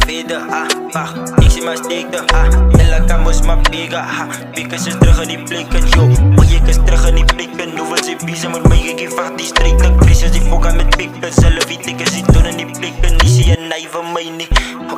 verder, wacht, ik zie maar steken, Ella kan moest maar pega, Pikkers is terug in die blikken, yo. Boy, ik is terug in die blikken, hoeveel ze biezen moet mij, ik geef die streken. Chrisjes die fokken met pikken, zelf die tikkers die doen in die blikken. Die zie je nij van mij niet,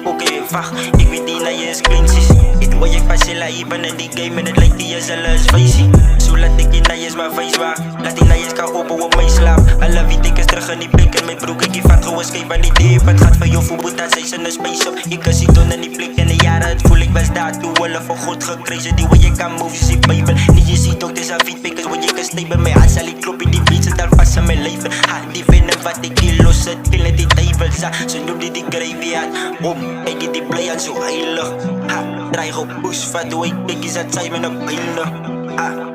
oké, wacht, ik weet die nij is cleansies. Ik boy, ik pas je even in die game en het lijkt die je zelf is feestie. Zo laat ik die nij is maar face waar, laat die nij is kan open op mijn slaap. Alle wie tikkers terug in die blikken, mijn broek, ik geef van gewoon escape aan die dip. Het gaat van jou voor boet, dat zij zijn een space up. Ik kan zien doen in die blik in de jaren, het voel ik best daartoe. Alle voor goed gekregen, die waar je kan move, je ziet Bijbel. Niet je ziet ook deze beatpickers, waar je kan steken. Mijn hand zal ik kloppen, die beats zit al vast aan mijn leven. Die vinden wat ik hier los zet, killen die tafels. Ze noemen die graveyard, ik die play aan zo heilig. Draai op push, vat hoe ik dik is, dat zij me een pijlen.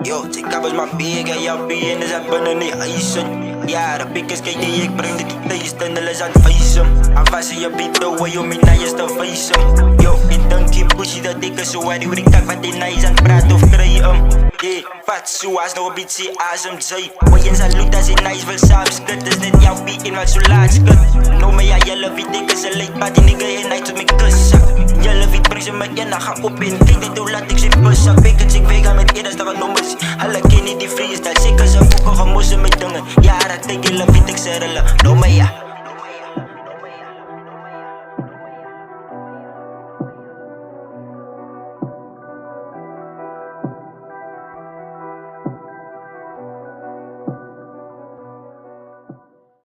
Yo, ze kabbels maar big en jouw benen zijn binnen die ijzen. Ja, de pikkers kijken, ik breng de taste en alles aan het feesten. Afwassen je beat away om in naar je te feesten. Yo, ik denk je pushy dat ik zo uit die kak wat die nice aan het praten of krijgen. Yeah, vat zoals nog een beetje asem zei. Boy in zijn look dat ze nice wil samen skut. Is net jouw beat in wat zo laat skut. No me ja, jelle wie dikke ze leek party nigga en night tot me kussen. Jelle wie brengt ze me in, dan ga op in. Kijk dit hoe laat ik ze bussen. Pikkers ik weeg aan met eerder dat wat nummers. Alle kinderen die freestyle, zeker ze fokken gemossen met dingen. Ja, dat denk je, love ik ze rellen. No me ja.